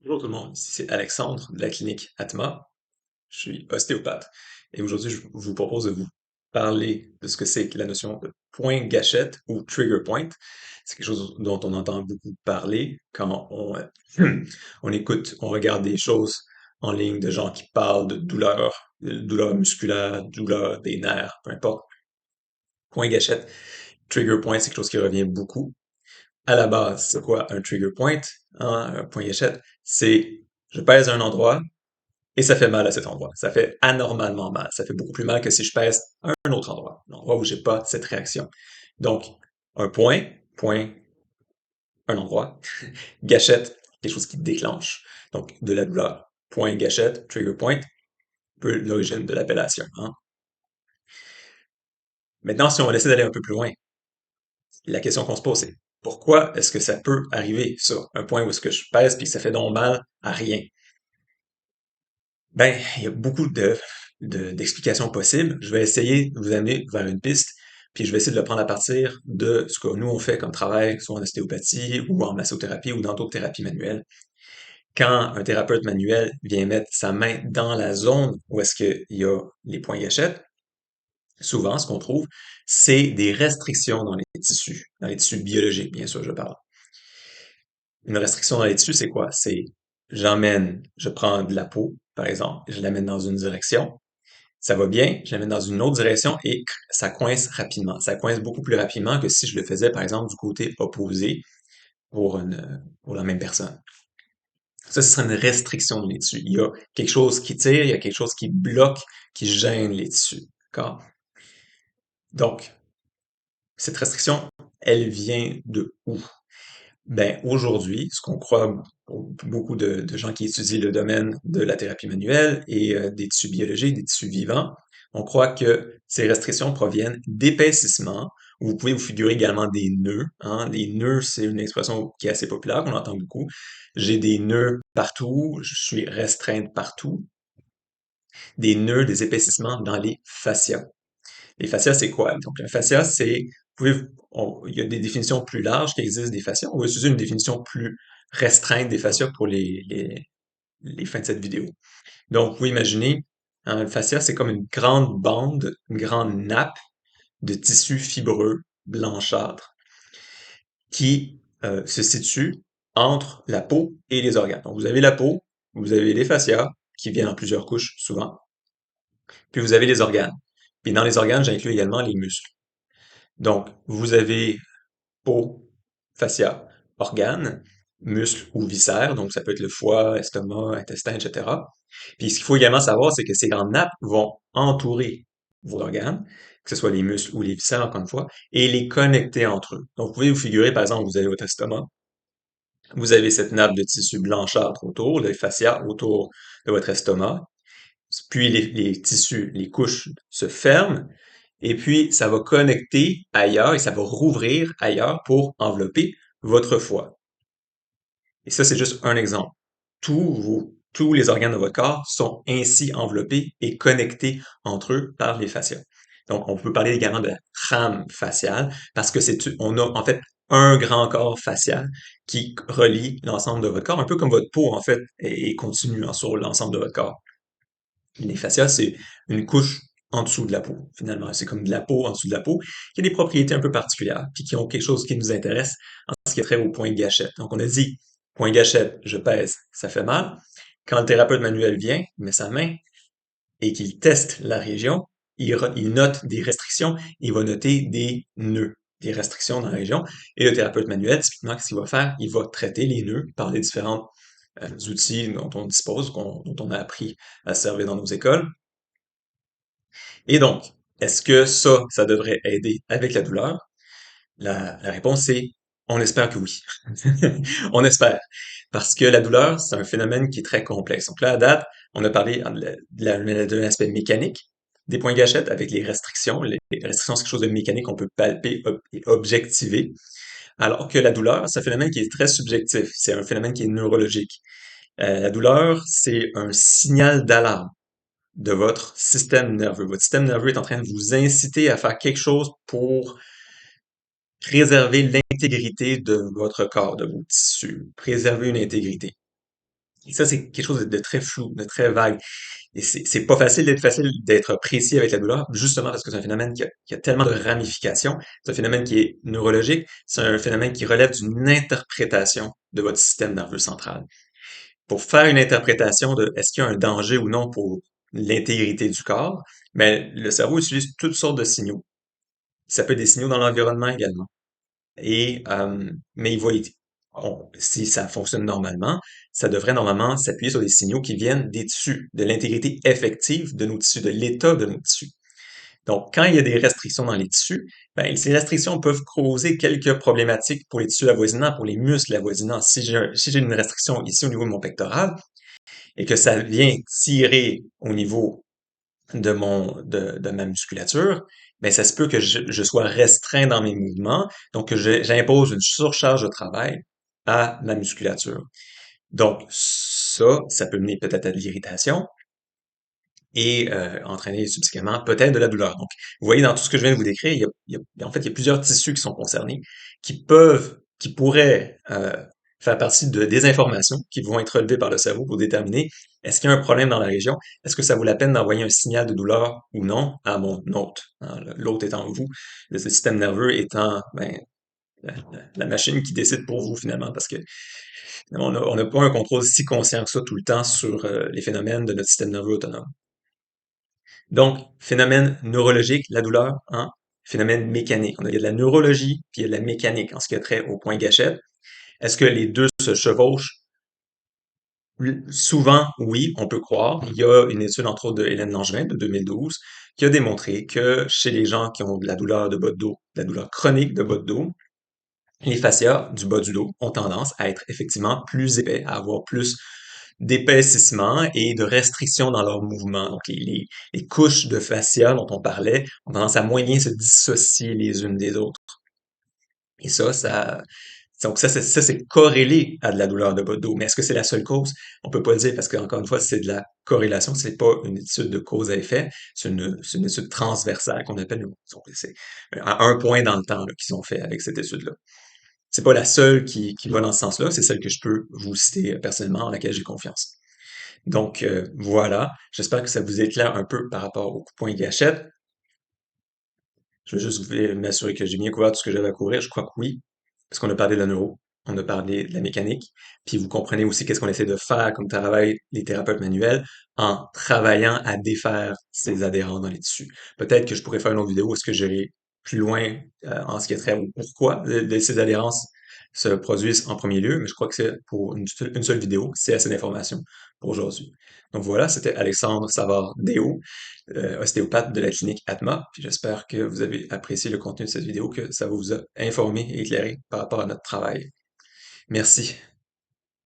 Bonjour tout le monde, ici c'est Alexandre de la clinique Atma. Je suis ostéopathe et aujourd'hui je vous propose de vous parler de ce que c'est que la notion de point gâchette ou trigger point. C'est quelque chose dont on entend beaucoup parler quand on écoute, on regarde des choses en ligne de gens qui parlent de douleur musculaire, douleur des nerfs, peu importe. Point gâchette, trigger point, c'est quelque chose qui revient beaucoup. À la base, c'est quoi un trigger point? Hein, un point gâchette, c'est je pèse un endroit et ça fait mal à cet endroit. Ça fait anormalement mal. Ça fait beaucoup plus mal que si je pèse un autre endroit, un endroit où j'ai pas cette réaction. Donc, un point, point, un endroit, gâchette, quelque chose qui déclenche. Donc, de la douleur. Point, gâchette, trigger point, peu l'origine de l'appellation. Hein. Maintenant, si on essaie d'aller un peu plus loin, la question qu'on se pose, c'est pourquoi est-ce que ça peut arriver, ça? Un point où est-ce que je pèse puis que ça fait donc mal à rien? Ben, il y a beaucoup d'explications possibles. Je vais essayer de vous amener vers une piste, puis je vais essayer de le prendre à partir de ce que nous on fait comme travail, soit en ostéopathie ou en massothérapie ou dans d'autres thérapies manuelles. Quand un thérapeute manuel vient mettre sa main dans la zone où est-ce qu'il y a les points gâchettes, souvent ce qu'on trouve, c'est des restrictions dans les tissus biologiques, bien sûr, je parle. Une restriction dans les tissus, c'est quoi? C'est je prends de la peau, par exemple, je l'amène dans une direction, ça va bien, je l'amène dans une autre direction et ça coince rapidement. Ça coince beaucoup plus rapidement que si je le faisais, par exemple, du côté opposé pour la même personne. Ça, ce serait une restriction dans les tissus. Il y a quelque chose qui tire, il y a quelque chose qui bloque, qui gêne les tissus. D'accord? Donc, cette restriction, elle vient de où? Ben, aujourd'hui, ce qu'on croit pour beaucoup de gens qui étudient le domaine de la thérapie manuelle et des tissus biologiques, des tissus vivants, on croit que ces restrictions proviennent d'épaississements. Vous pouvez vous figurer également des nœuds. Hein. Les nœuds, c'est une expression qui est assez populaire, qu'on entend beaucoup. J'ai des nœuds partout, je suis restreinte partout. Des nœuds, des épaississements dans les fascias. Les fascias, c'est quoi? Donc, un fascia, c'est, il y a des définitions plus larges qui existent des fascias. On va utiliser une définition plus restreinte des fascias pour les fins de cette vidéo. Donc, vous pouvez imaginer, un fascia, c'est comme une grande bande, une grande nappe de tissu fibreux blanchâtre qui se situe entre la peau et les organes. Donc, vous avez la peau, vous avez les fascias, qui viennent en plusieurs couches souvent, puis vous avez les organes. Puis dans les organes, j'inclus également les muscles. Donc, vous avez peau, fascia, organes, muscles ou viscères, donc ça peut être le foie, estomac, intestin, etc. Puis ce qu'il faut également savoir, c'est que ces grandes nappes vont entourer vos organes, que ce soit les muscles ou les viscères, encore une fois, et les connecter entre eux. Donc, vous pouvez vous figurer, par exemple, vous avez votre estomac, vous avez cette nappe de tissu blanchâtre autour, le fascia autour de votre estomac, puis les tissus, les couches se ferment, et puis ça va connecter ailleurs et ça va rouvrir ailleurs pour envelopper votre foie. Et ça, c'est juste un exemple. Tous les organes de votre corps sont ainsi enveloppés et connectés entre eux par les fascias. Donc, on peut parler également de la trame faciale parce que on a en fait un grand corps facial qui relie l'ensemble de votre corps, un peu comme votre peau en fait est continue sur l'ensemble de votre corps. Les fascias, c'est une couche en dessous de la peau, finalement. C'est comme de la peau en dessous de la peau, qui a des propriétés un peu particulières, puis qui ont quelque chose qui nous intéresse en ce qui est trait au point gâchette. Donc, on a dit, point gâchette, je pèse, ça fait mal. Quand le thérapeute manuel vient, il met sa main et qu'il teste la région, il note des restrictions, il va noter des nœuds, des restrictions dans la région. Et le thérapeute manuel, typiquement, qu'est-ce qu'il va faire? Il va traiter les nœuds par les différents outils dont on dispose, dont on a appris à se servir dans nos écoles. Et donc, est-ce que ça devrait aider avec la douleur? La réponse est, on espère que oui. On espère. Parce que la douleur, c'est un phénomène qui est très complexe. Donc là, à date, on a parlé de l'aspect mécanique des points gâchettes avec les restrictions. Les restrictions, c'est quelque chose de mécanique qu'on peut palper et objectiver. Alors que la douleur, c'est un phénomène qui est très subjectif. C'est un phénomène qui est neurologique. La douleur, c'est un signal d'alarme de votre système nerveux. Votre système nerveux est en train de vous inciter à faire quelque chose pour préserver l'intégrité de votre corps, de vos tissus, préserver une intégrité. Et ça, c'est quelque chose de très flou, de très vague. Et c'est pas facile d'être précis avec la douleur, justement parce que c'est un phénomène qui a tellement de ramifications. C'est un phénomène qui est neurologique, c'est un phénomène qui relève d'une interprétation de votre système nerveux central. Pour faire une interprétation de est-ce qu'il y a un danger ou non pour l'intégrité du corps, mais le cerveau utilise toutes sortes de signaux. Ça peut être des signaux dans l'environnement également. Mais si ça fonctionne normalement, ça devrait normalement s'appuyer sur des signaux qui viennent des tissus, de l'intégrité effective de nos tissus, de l'état de nos tissus. Donc, quand il y a des restrictions dans les tissus, ben, ces restrictions peuvent causer quelques problématiques pour les tissus avoisinants, pour les muscles avoisinants. Si j'ai une restriction ici au niveau de mon pectoral et que ça vient tirer au niveau de ma musculature, ben ça se peut que je sois restreint dans mes mouvements, donc que j'impose une surcharge de travail à ma musculature. Donc ça peut mener peut-être à de l'irritation et entraîner subséquemment peut-être de la douleur. Donc, vous voyez dans tout ce que je viens de vous décrire, en fait, il y a plusieurs tissus qui sont concernés, qui pourraient faire partie de des informations qui vont être relevées par le cerveau pour déterminer est-ce qu'il y a un problème dans la région, est-ce que ça vaut la peine d'envoyer un signal de douleur ou non à mon hôte, hein, l'hôte étant vous, le système nerveux étant ben, la machine qui décide pour vous finalement, parce que on n'a pas un contrôle si conscient que ça tout le temps sur les phénomènes de notre système nerveux autonome. Donc, phénomène neurologique, la douleur, hein? Phénomène mécanique. Il y a de la neurologie, puis il y a de la mécanique en ce qui a trait au point gâchette. Est-ce que les deux se chevauchent? Souvent, oui, on peut croire. Il y a une étude, entre autres, de Hélène Langevin de 2012, qui a démontré que chez les gens qui ont de la douleur de bas de dos, de la douleur chronique de bas de dos, les fascias du bas du dos ont tendance à être effectivement plus épais, à avoir plus d'épaississement et de restriction dans leur mouvement. Donc, les couches de fascia dont on parlait ont tendance à moyen se dissocier les unes des autres. Et donc ça, c'est corrélé à de la douleur de bas de dos. Mais est-ce que c'est la seule cause? On peut pas le dire parce qu'encore une fois, c'est de la corrélation, c'est pas une étude de cause à effet, c'est une étude transversale qu'on appelle, c'est à un point dans le temps là, qu'ils ont fait avec cette étude-là. C'est pas la seule qui va dans ce sens-là, c'est celle que je peux vous citer personnellement, en laquelle j'ai confiance. Donc voilà, j'espère que ça vous éclaire un peu par rapport au point gâchette. Je veux juste m'assurer que j'ai bien couvert tout ce que j'avais à couvrir. Je crois que oui, parce qu'on a parlé de la neuro, on a parlé de la mécanique, puis vous comprenez aussi qu'est-ce qu'on essaie de faire comme travail les thérapeutes manuels en travaillant à défaire ces adhérents dans les tissus. Peut-être que je pourrais faire une autre vidéo où est-ce que j'irai plus loin en ce qui est trait au pourquoi ces adhérences se produisent en premier lieu, mais je crois que c'est pour une seule vidéo, c'est assez d'informations pour aujourd'hui. Donc voilà, c'était Alexandre Savard-Déo, ostéopathe de la clinique Atma, puis j'espère que vous avez apprécié le contenu de cette vidéo, que ça vous a informé et éclairé par rapport à notre travail. Merci.